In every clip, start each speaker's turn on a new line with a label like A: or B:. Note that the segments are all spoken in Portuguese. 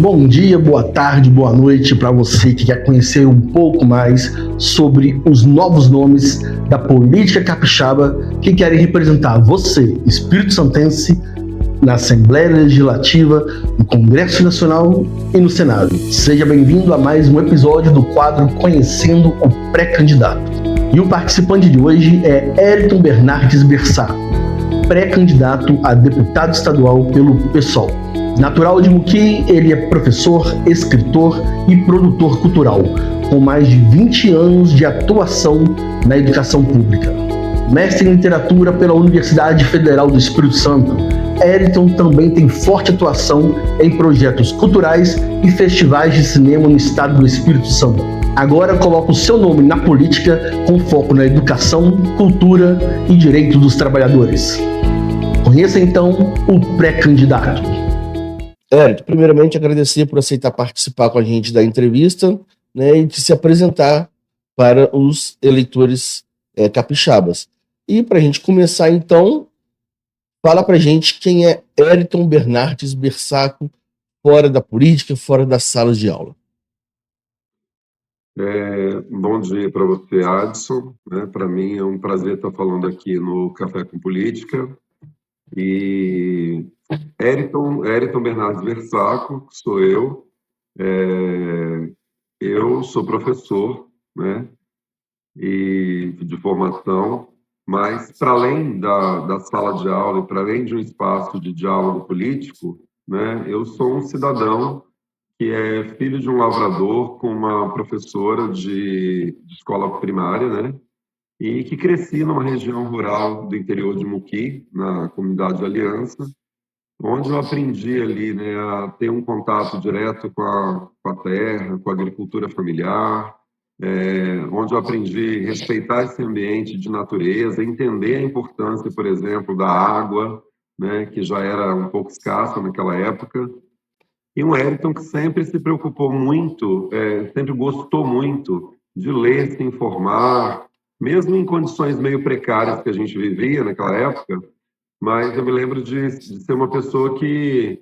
A: Bom dia, boa tarde, boa noite para você que quer conhecer um pouco mais sobre os novos nomes da política capixaba que querem representar você, Espírito Santense, na Assembleia Legislativa, no Congresso Nacional e no Senado. Seja bem-vindo a mais um episódio do quadro Conhecendo o Pré-Candidato. E o participante de hoje é Eriton Bernardes Bersaco, pré-candidato a deputado estadual pelo PSOL. Natural de Muqui, ele é professor, escritor e produtor cultural, com mais de 20 anos de atuação na educação pública. Mestre em literatura pela Universidade Federal do Espírito Santo, Eriton também tem forte atuação em projetos culturais e festivais de cinema no estado do Espírito Santo. Agora coloca o seu nome na política com foco na educação, cultura e direito dos trabalhadores. Conheça então o pré-candidato.
B: Eriton, primeiramente agradecer por aceitar participar com a gente da entrevista, né, e de se apresentar para os eleitores capixabas. E para a gente começar então, fala para a gente quem é Eriton Bernardes Bersaco fora da política, fora das salas de aula.
C: Bom dia para você, Adson. Para mim é um prazer estar falando aqui no Café com Política. E Eriton Bernardes Bersaco, sou eu. Eu sou professor, né, e de formação, mas para além da sala de aula e para além de um espaço de diálogo político, né, eu sou um cidadão que é filho de um lavrador com uma professora de escola primária, né, e que cresci numa região rural do interior de Muqui, na comunidade de Aliança, onde eu aprendi ali, né, a ter um contato direto com a terra, com a agricultura familiar, onde eu aprendi a respeitar esse ambiente de natureza, entender a importância, por exemplo, da água, né, que já era um pouco escassa naquela época. E um Eriton que sempre se preocupou muito, sempre gostou muito de ler, se informar, mesmo em condições meio precárias que a gente vivia naquela época, mas eu me lembro de ser uma pessoa que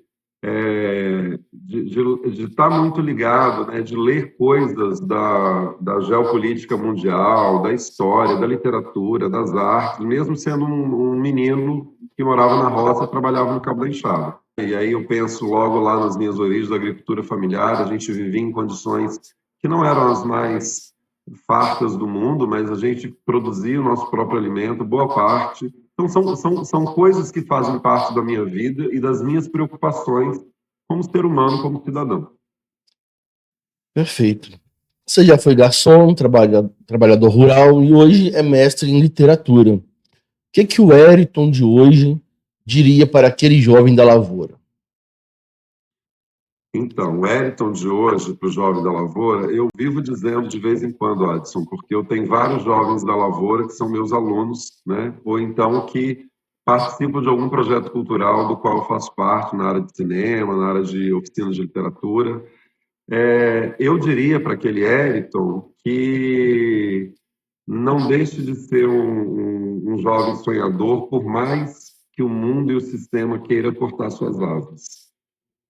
C: de estar muito ligado, né, de ler coisas da geopolítica mundial, da história, da literatura, das artes, mesmo sendo um menino que morava na roça e trabalhava no Cabo da Enxada. E aí eu penso logo lá nas minhas origens da agricultura familiar, a gente vivia em condições que não eram as mais fartas do mundo, mas a gente produzia o nosso próprio alimento, boa parte. Então são coisas que fazem parte da minha vida e das minhas preocupações como ser humano, como cidadão.
B: Perfeito. Você já foi garçom, trabalhador rural e hoje é mestre em literatura. O que o Eriton de hoje diria para aquele jovem da lavoura?
C: Então, o Eriton de hoje, para o jovem da lavoura, eu vivo dizendo de vez em quando, Adson, porque eu tenho vários jovens da lavoura que são meus alunos, né? Ou então que participam de algum projeto cultural do qual eu faço parte, na área de cinema, na área de oficinas de literatura. Eu diria para aquele Eriton que não deixe de ser um jovem sonhador, por mais que o mundo e o sistema queira cortar suas asas.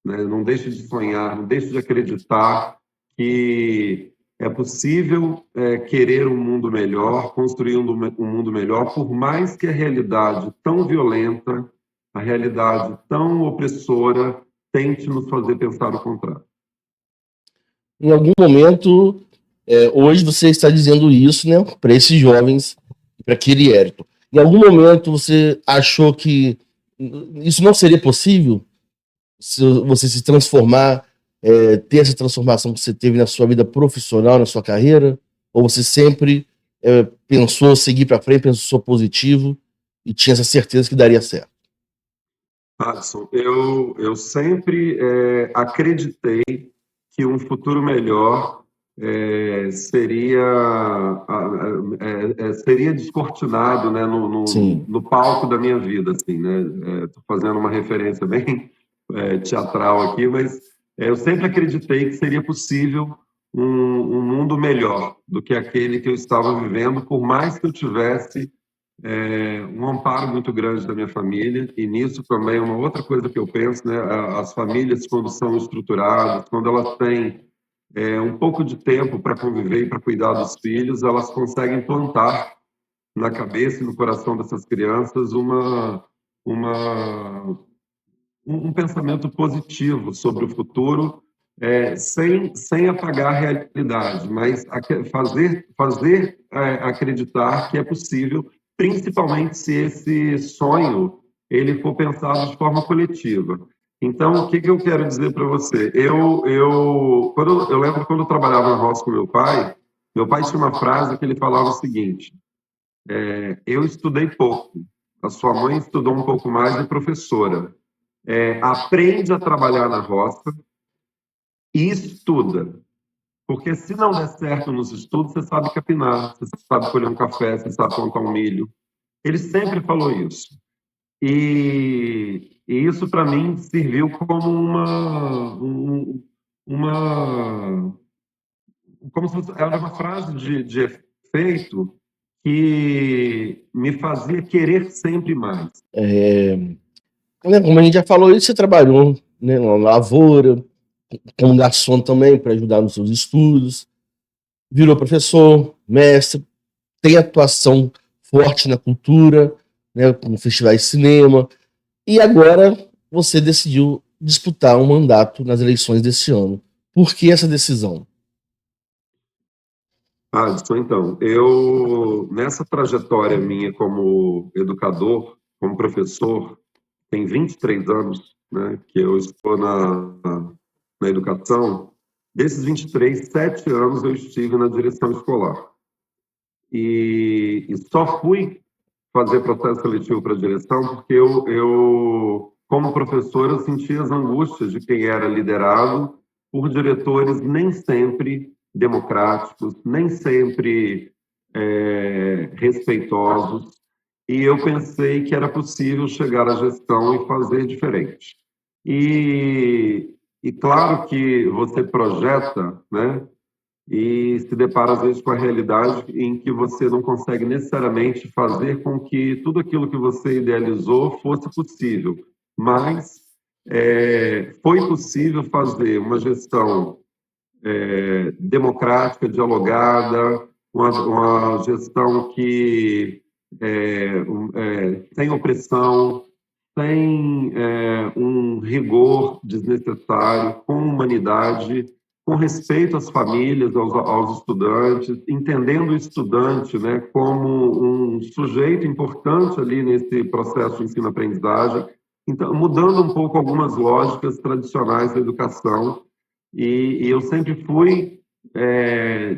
C: Né? Não deixe de sonhar, não deixe de acreditar que é possível querer um mundo melhor, construir um mundo melhor, por mais que a realidade tão violenta, a realidade tão opressora, tente nos fazer pensar o contrário.
B: Em algum momento, hoje você está dizendo isso, né, para esses jovens, para aquele Eriton. Em algum momento você achou que isso não seria possível? Se você se transformar, ter essa transformação que você teve na sua vida profissional, na sua carreira? Ou você sempre pensou seguir para frente, pensou positivo e tinha essa certeza que daria certo?
C: Adson, eu sempre acreditei que um futuro melhor seria descortinado, né, no palco da minha vida, assim, né? Estou fazendo uma referência bem teatral aqui, mas eu sempre acreditei que seria possível um mundo melhor do que aquele que eu estava vivendo, por mais que eu tivesse um amparo muito grande da minha família, e nisso também uma outra coisa que eu penso, né, as famílias, quando são estruturadas, quando elas têm um pouco de tempo para conviver e para cuidar dos filhos, elas conseguem plantar na cabeça e no coração dessas crianças um pensamento positivo sobre o futuro, sem apagar a realidade, mas fazer acreditar que é possível, principalmente se esse sonho ele for pensado de forma coletiva. Então, o que eu quero dizer para você? Eu lembro quando eu trabalhava na roça com meu pai tinha uma frase que ele falava o seguinte: eu estudei pouco, a sua mãe estudou um pouco mais e professora. Aprende a trabalhar na roça e estuda. Porque se não der certo nos estudos, você sabe capinar, você sabe colher um café, você sabe plantar um milho. Ele sempre falou isso. E isso, para mim, serviu como como se fosse, era uma frase de efeito que me fazia querer sempre mais.
B: Né, como a gente já falou, você trabalhou, né, na lavoura, como garçom também, para ajudar nos seus estudos, virou professor, mestre, tem atuação forte na cultura, né, com festivais de cinema, e agora você decidiu disputar um mandato nas eleições desse ano. Por que essa decisão?
C: Adson, então, nessa trajetória minha como educador, como professor, tem 23 anos, né, que eu estou na educação. Desses 23, 7 anos eu estive na direção escolar. E só fui fazer processo seletivo para a direção porque como professor, eu sentia as angústias de quem era liderado por diretores nem sempre democráticos, nem sempre respeitosos, e eu pensei que era possível chegar à gestão e fazer diferente. E claro que você projeta, né, e se depara às vezes com a realidade em que você não consegue necessariamente fazer com que tudo aquilo que você idealizou fosse possível, mas foi possível fazer uma gestão democrática, dialogada, uma gestão que sem opressão, sem um rigor desnecessário, com humanidade, com respeito às famílias, aos estudantes, entendendo o estudante, né, como um sujeito importante ali nesse processo de ensino-aprendizagem, então, mudando um pouco algumas lógicas tradicionais da educação. E eu sempre fui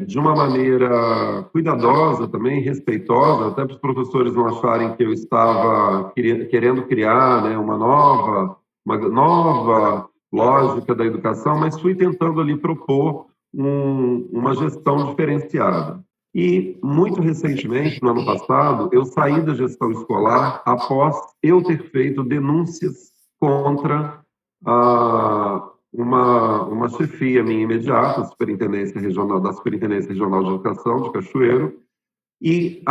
C: de uma maneira cuidadosa também, respeitosa, até para os professores não acharem que eu estava querendo criar, né, uma nova lógica da educação, mas fui tentando ali propor uma gestão diferenciada. E, muito recentemente, no ano passado, eu saí da gestão escolar após eu ter feito denúncias contra uma chefia minha imediata, da Superintendência Regional de Educação de Cachoeiro, e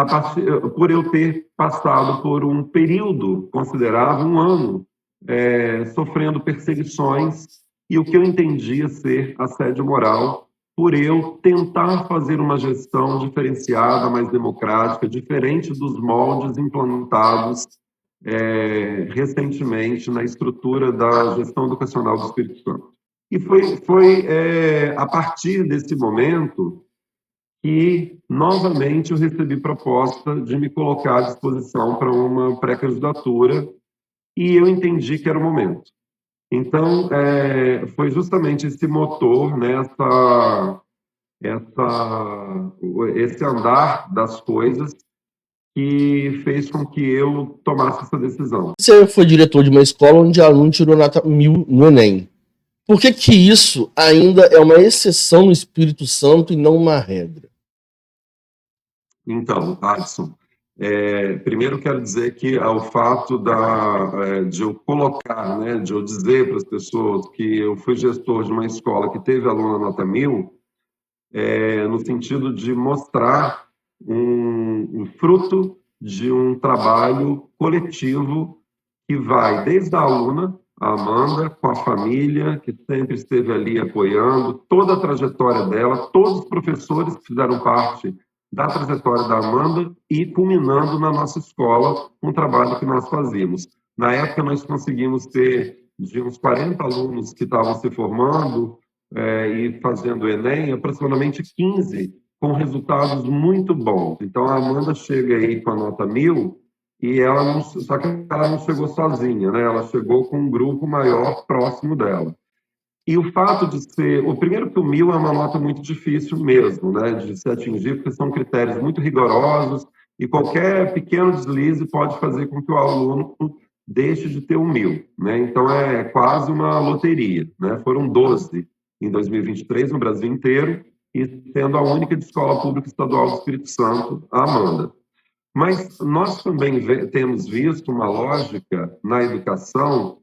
C: por eu ter passado por um período considerável, um ano, sofrendo perseguições e o que eu entendia ser assédio moral, por eu tentar fazer uma gestão diferenciada, mais democrática, diferente dos moldes implantados recentemente na estrutura da gestão educacional do Espírito Santo. E foi a partir desse momento que, novamente, eu recebi proposta de me colocar à disposição para uma pré-candidatura e eu entendi que era o momento. Então, foi justamente esse motor, né, esse andar das coisas que fez com que eu tomasse essa decisão.
B: Você foi diretor de uma escola onde aluno tirou nota 1000 no Enem. Por que isso ainda é uma exceção no Espírito Santo e não uma regra?
C: Então, Adson, primeiro quero dizer que o fato de eu colocar, né, de eu dizer para as pessoas que eu fui gestor de uma escola que teve aluno nota 1000, no sentido de mostrar um fruto de um trabalho coletivo que vai desde a aluna, a Amanda, com a família, que sempre esteve ali apoiando, toda a trajetória dela, todos os professores que fizeram parte da trajetória da Amanda e culminando na nossa escola, um trabalho que nós fazíamos. Na época, nós conseguimos ter de uns 40 alunos que estavam se formando e fazendo o Enem, aproximadamente 15 com resultados muito bons. Então, a Amanda chega aí com a nota 1000 e ela não, só que ela não chegou sozinha, né? Ela chegou com um grupo maior próximo dela. E o fato de ser, o primeiro que o 1000 é uma nota muito difícil mesmo, né, de se atingir, porque são critérios muito rigorosos e qualquer pequeno deslize pode fazer com que o aluno deixe de ter o 1000, né? Então é quase uma loteria, né? Foram 12 em 2023 no Brasil inteiro e sendo a única de escola pública estadual do Espírito Santo, a Amanda. Mas nós também temos visto uma lógica na educação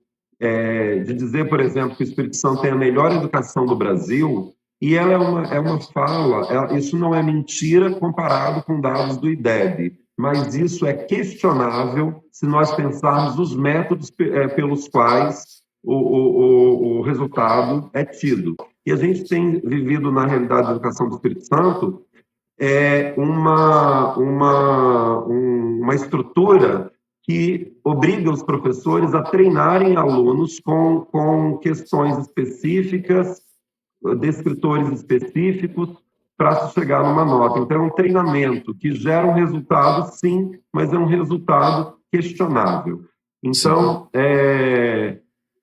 C: de dizer, por exemplo, que o Espírito Santo tem a melhor educação do Brasil, e ela é uma fala, isso não é mentira comparado com dados do IDEB, mas isso é questionável se nós pensarmos os métodos pelos quais o resultado é tido. E a gente tem vivido, na realidade da educação do Espírito Santo, uma estrutura que obriga os professores a treinarem alunos com questões específicas, descritores específicos, para se chegar numa nota. Então, é um treinamento que gera um resultado, sim, mas é um resultado questionável. Então,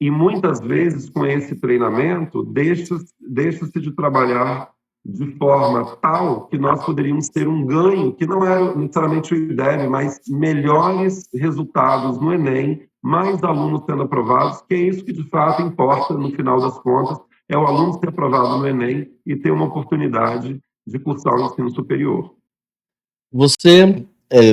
C: e muitas vezes, com esse treinamento, deixa-se de trabalhar de forma tal que nós poderíamos ter um ganho, que não era necessariamente o IDEB, mas melhores resultados no Enem, mais alunos sendo aprovados, que é isso que de fato importa no final das contas, é o aluno ser aprovado no Enem e ter uma oportunidade de cursar o ensino superior.
B: Você,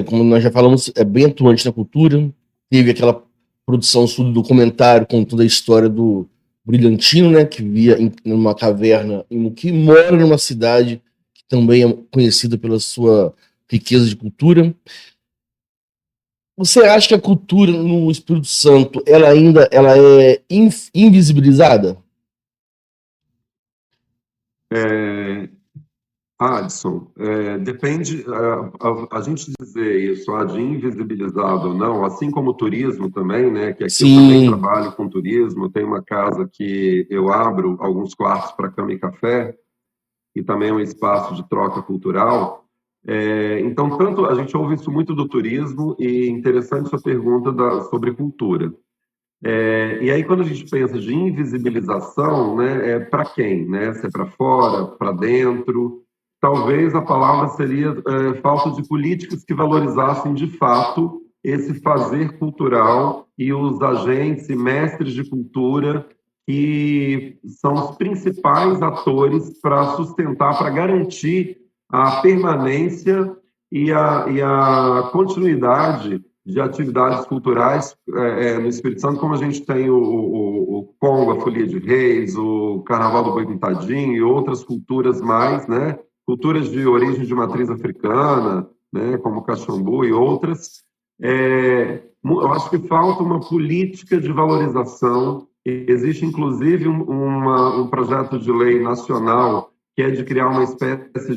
B: como nós já falamos, é bem atuante na cultura, teve aquela produção sul do documentário contando a história do Brilhantino, né, que vivia numa caverna, que mora numa cidade que também é conhecida pela sua riqueza de cultura. Você acha que a cultura no Espírito Santo ela é invisibilizada?
C: Adson, depende, a gente dizer isso, de invisibilizado ou não, assim como o turismo também, né, que aqui eu também trabalho com turismo, tem uma casa que eu abro alguns quartos para cama e café, e também é um espaço de troca cultural. Então, tanto a gente ouve isso muito do turismo, e interessante sua pergunta sobre cultura. E aí, quando a gente pensa de invisibilização, né, é para quem? Né? Se é para fora, para dentro? Talvez a palavra seria falta de políticas que valorizassem de fato esse fazer cultural e os agentes e mestres de cultura que são os principais atores para sustentar, para garantir a permanência e a continuidade de atividades culturais no Espírito Santo, como a gente tem o Congo, a Folia de Reis, o Carnaval do Boi Pintadinho e outras culturas mais, né? Culturas de origem de matriz africana, né? Como o Caxambu e outras. Eu acho que falta uma política de valorização. Existe, inclusive, um projeto de lei nacional que é de criar uma espécie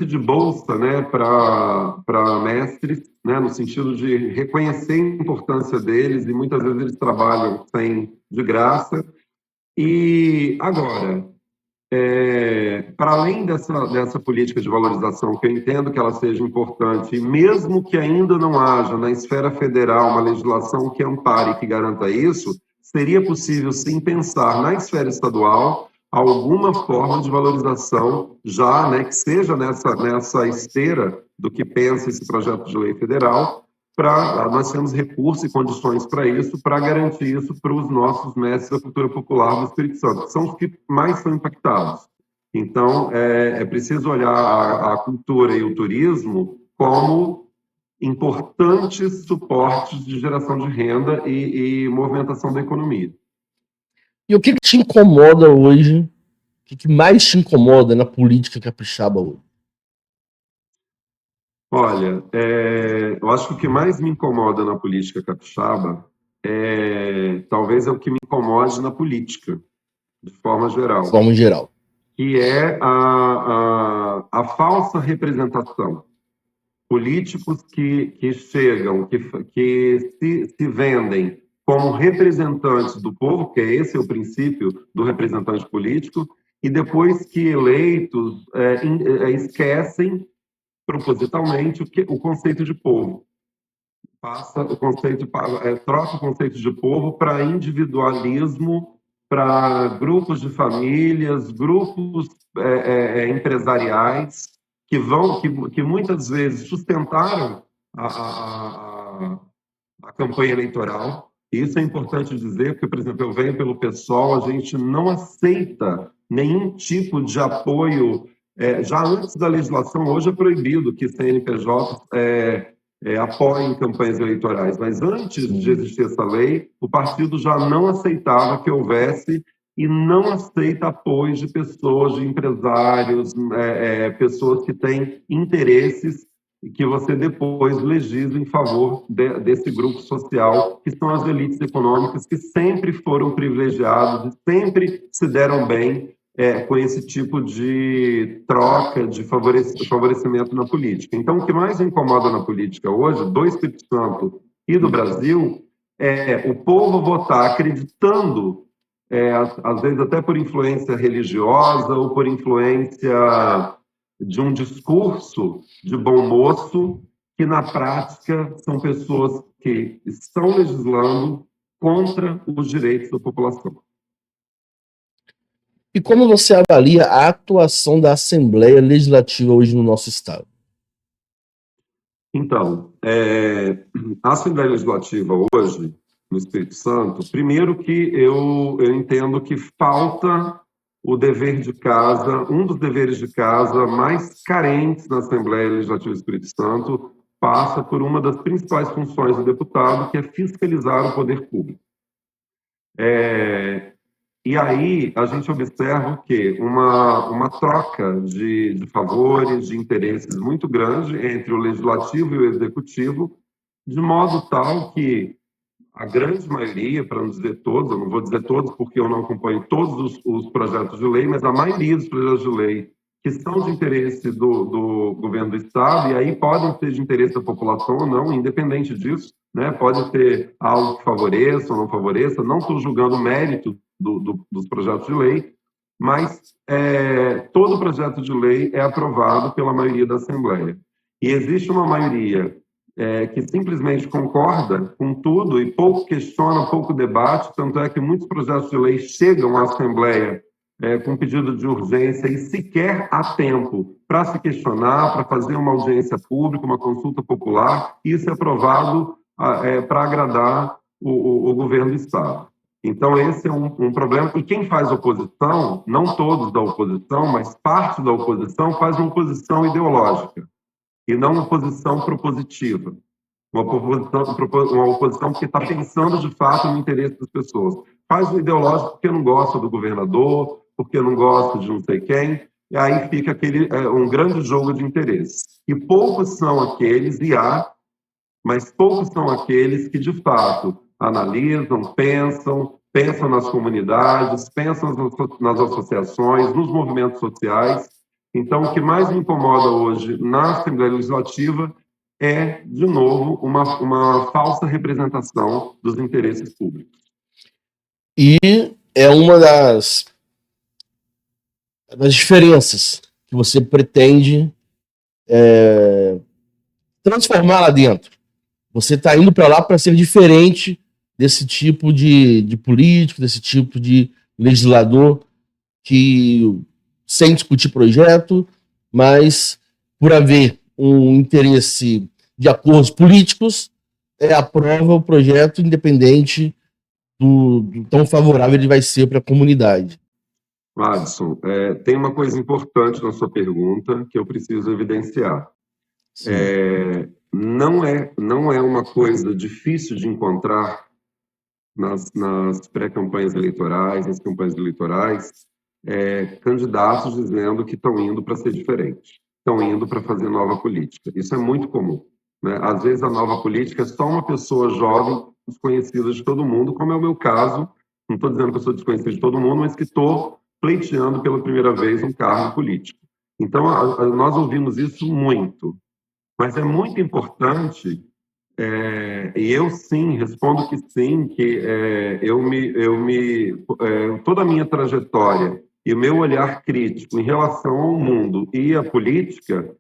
C: de bolsa, né, para mestres, né, no sentido de reconhecer a importância deles, e muitas vezes eles trabalham de graça. E agora, para além dessa política de valorização, que eu entendo que ela seja importante, e mesmo que ainda não haja na esfera federal uma legislação que ampare e que garanta isso, seria possível sim pensar na esfera estadual alguma forma de valorização já, né, que seja nessa esteira do que pensa esse projeto de lei federal, nós temos recursos e condições para isso, para garantir isso para os nossos mestres da cultura popular do Espírito Santo, que são os que mais são impactados. Então, é preciso olhar a cultura e o turismo como importantes suportes de geração de renda e movimentação da economia.
B: E o que te incomoda hoje? O que mais te incomoda na política capixaba hoje?
C: Olha, eu acho que o que mais me incomoda na política capixaba talvez é o que me incomode na política, de forma
B: De
C: geral,
B: forma geral.
C: que é a falsa representação. Políticos que chegam, que se vendem como representantes do povo, que esse é o princípio do representante político, e depois que eleitos esquecem propositalmente o conceito de povo. Passa o conceito, troca o conceito de povo para individualismo, para grupos de famílias, grupos empresariais que muitas vezes sustentaram a campanha eleitoral. Isso é importante dizer, porque, por exemplo, eu venho pelo PSOL, a gente não aceita nenhum tipo de apoio. Já antes da legislação, hoje é proibido que CNPJ apoiem campanhas eleitorais, mas antes de existir essa lei, o partido já não aceitava que houvesse e não aceita apoio de pessoas, de empresários, pessoas que têm interesses e que você depois legisla em favor desse grupo social, que são as elites econômicas, que sempre foram privilegiados e sempre se deram bem com esse tipo de troca, de favorecimento na política. Então, o que mais incomoda na política hoje, do Espírito Santo e do Brasil, é o povo votar acreditando, às vezes até por influência religiosa ou por influência de um discurso de bom moço, que na prática são pessoas que estão legislando contra os direitos da população.
B: E como você avalia a atuação da Assembleia Legislativa hoje no nosso estado?
C: Então, a Assembleia Legislativa hoje, no Espírito Santo, primeiro que eu entendo que falta o dever de casa, um dos deveres de casa mais carentes na Assembleia Legislativa do Espírito Santo, passa por uma das principais funções do deputado, que é fiscalizar o poder público. E aí a gente observa o quê? Uma troca de favores, de interesses muito grande entre o legislativo e o executivo, de modo tal que a grande maioria, para não dizer todos, eu não vou dizer todos porque eu não acompanho todos os projetos de lei, mas a maioria dos projetos de lei que são de interesse do governo do Estado, e aí podem ser de interesse da população ou não, independente disso, né? Pode ter algo que favoreça ou não favoreça, não estou julgando o mérito dos projetos de lei, mas todo projeto de lei é aprovado pela maioria da Assembleia. E existe uma maioria que simplesmente concorda com tudo e pouco questiona, pouco debate, tanto é que muitos projetos de lei chegam à Assembleia com pedido de urgência e sequer há tempo para se questionar, para fazer uma audiência pública, uma consulta popular, e isso é aprovado para agradar o governo do Estado. Então, esse é um problema. E quem faz oposição, não todos da oposição, mas parte da oposição, faz uma oposição ideológica e não uma oposição propositiva. Uma oposição que está pensando, de fato, no interesse das pessoas. Faz o ideológico porque não gosta do governador, porque não gosta de não sei quem, e aí fica um grande jogo de interesses. E poucos são aqueles, mas poucos são aqueles que, de fato, analisam, pensam nas comunidades, pensam nas associações, nos movimentos sociais. Então, o que mais me incomoda hoje na Assembleia Legislativa é, de novo, uma falsa representação dos interesses públicos.
B: E é uma das diferenças que você pretende transformar lá dentro. Você está indo para lá para ser diferente desse tipo de político, desse tipo de legislador que, sem discutir projeto, mas por haver um interesse de acordos políticos, aprova o projeto independente do tão favorável ele vai ser para a comunidade.
C: Adson, tem uma coisa importante na sua pergunta que eu preciso evidenciar. Não é uma coisa difícil de encontrar nas pré-campanhas eleitorais, nas campanhas eleitorais, candidatos dizendo que estão indo para ser diferente. estão indo para fazer nova política. Isso é muito comum, né? Às vezes a nova política é só uma pessoa jovem, desconhecida de todo mundo, como é o meu caso. Não estou dizendo que eu sou desconhecido de todo mundo, mas que estou pleiteando pela primeira vez um cargo político. Então, nós ouvimos isso muito. Mas é muito importante, e eu sim, respondo que sim, que toda a minha trajetória e o meu olhar crítico em relação ao mundo e à política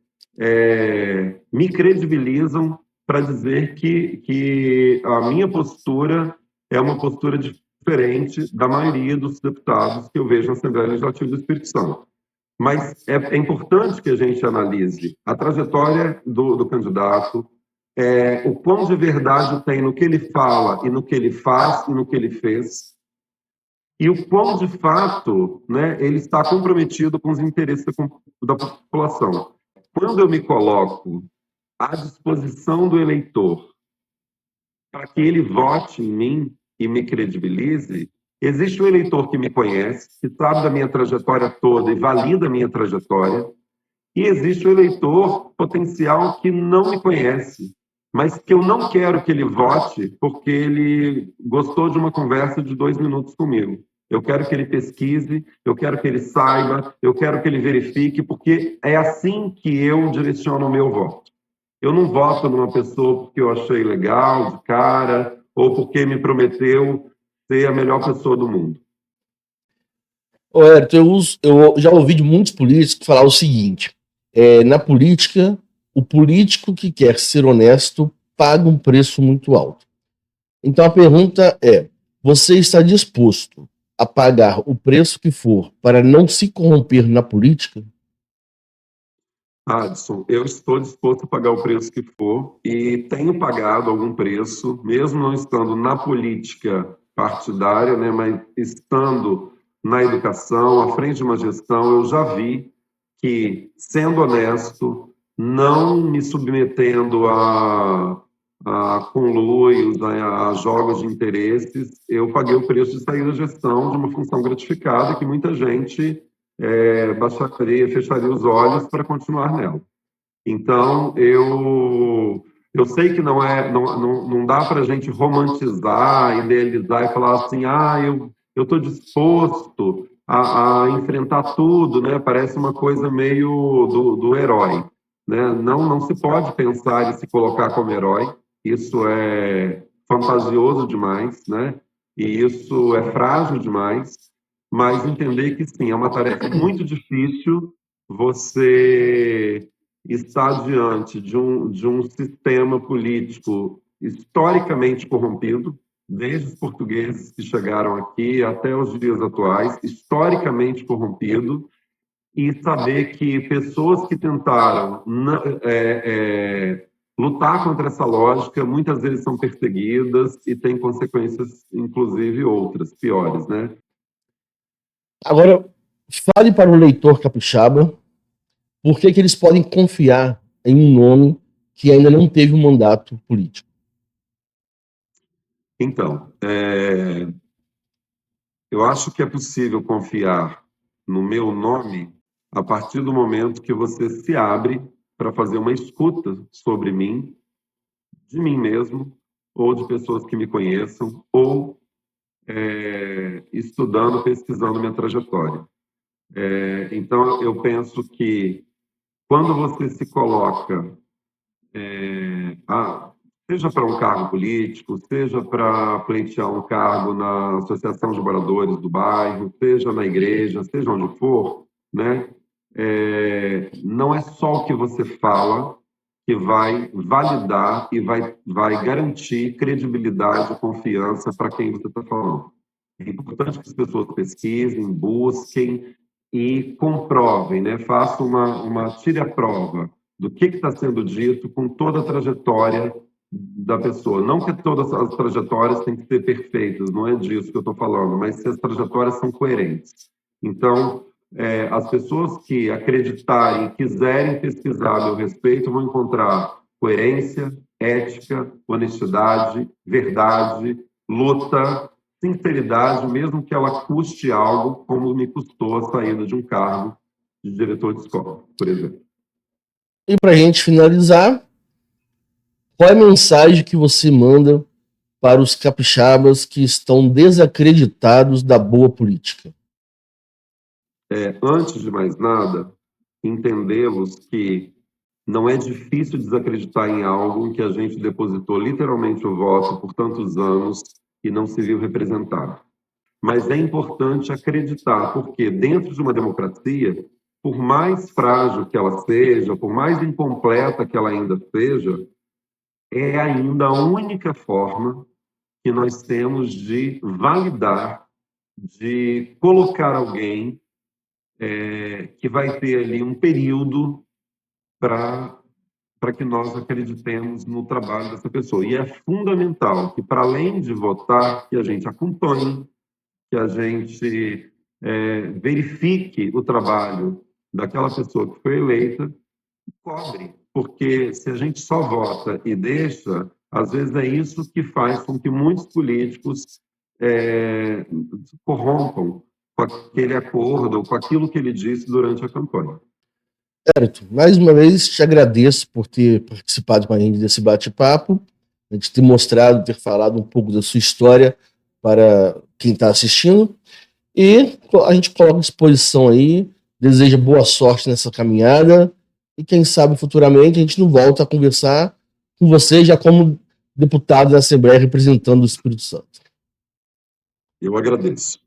C: me credibilizam para dizer que a minha postura é uma postura diferente da maioria dos deputados que eu vejo na Assembleia Legislativa do Espírito Santo. Mas é importante que a gente analise a trajetória do candidato, o quão de verdade tem no que ele fala e no que ele faz e no que ele fez, e o quão, de fato, né, ele está comprometido com os interesses da população. Quando eu me coloco à disposição do eleitor para que ele vote em mim e me credibilize, existe um eleitor que me conhece, que sabe da minha trajetória toda e valida a minha trajetória, e existe um eleitor potencial que não me conhece, mas que eu não quero que ele vote porque ele gostou de uma conversa de 2 minutos comigo. Eu quero que ele pesquise, eu quero que ele saiba, eu quero que ele verifique, porque é assim que eu direciono o meu voto. Eu não voto numa pessoa porque eu achei legal, de cara, ou porque me prometeu ser a melhor pessoa do mundo.
B: Ô, Hérito, eu já ouvi de muitos políticos falar o seguinte: na política, o político que quer ser honesto paga um preço muito alto. Então a pergunta é: você está disposto a pagar o preço que for para não se corromper na política?
C: Adson, eu estou disposto a pagar o preço que for e tenho pagado algum preço, mesmo não estando na política partidária, né, mas estando na educação, à frente de uma gestão, eu já vi que, sendo honesto, não me submetendo a conluios, a jogos de interesses, eu paguei o preço de sair da gestão de uma função gratificada que muita gente fecharia os olhos para continuar nela. Então, eu sei que não dá para a gente romantizar, idealizar e falar assim, eu estou disposto a enfrentar tudo, né? Parece uma coisa meio do herói, né? Não se pode pensar e se colocar como herói, isso é fantasioso demais, né? E isso é frágil demais, mas entender que sim, é uma tarefa muito difícil você estar diante de um sistema político historicamente corrompido, desde os portugueses que chegaram aqui até os dias atuais, historicamente corrompido, e saber que pessoas que tentaram lutar contra essa lógica, muitas vezes são perseguidas e têm consequências, inclusive outras, piores, né?
B: Agora, fale para o leitor capixaba por que eles podem confiar em um nome que ainda não teve um mandato político.
C: Então, eu acho que é possível confiar no meu nome a partir do momento que você se abre para fazer uma escuta sobre mim, de mim mesmo, ou de pessoas que me conheçam, ou estudando, pesquisando minha trajetória. Então, eu penso que quando você se coloca, seja para um cargo político, seja para pleitear um cargo na Associação de Moradores do bairro, seja na igreja, seja onde for, né? Não é só o que você fala que vai validar e vai garantir credibilidade e confiança para quem você está falando. É importante que as pessoas pesquisem, busquem e comprovem, né? Façam tire a prova do que está sendo dito com toda a trajetória da pessoa. Não que todas as trajetórias têm que ser perfeitas, não é disso que eu estou falando, mas se as trajetórias são coerentes. Então, as pessoas que acreditarem, quiserem pesquisar a meu respeito, vão encontrar coerência, ética, honestidade, verdade, luta, sinceridade, mesmo que ela custe algo, como me custou a saída de um cargo de diretor de escola, por exemplo.
B: E para a gente finalizar, qual é a mensagem que você manda para os capixabas que estão desacreditados da boa política?
C: Antes de mais nada, entendê-los que não é difícil desacreditar em algo que a gente depositou literalmente o voto por tantos anos e não se viu representado. Mas é importante acreditar, porque dentro de uma democracia, por mais frágil que ela seja, por mais incompleta que ela ainda seja, é ainda a única forma que nós temos de validar, de colocar alguém que vai ter ali um período para que nós acreditemos no trabalho dessa pessoa. E é fundamental que, para além de votar, que a gente acompanhe, que a gente verifique o trabalho daquela pessoa que foi eleita e cobre. Porque se a gente só vota e deixa, às vezes é isso que faz com que muitos políticos corrompam com aquele acordo, com aquilo que ele disse durante a campanha.
B: Hérito, mais uma vez te agradeço por ter participado com a gente desse bate-papo, de ter mostrado, ter falado um pouco da sua história para quem está assistindo. E a gente coloca à disposição aí, deseja boa sorte nessa caminhada e quem sabe futuramente a gente não volta a conversar com você já como deputado da Assembleia representando o Espírito Santo.
C: Eu agradeço.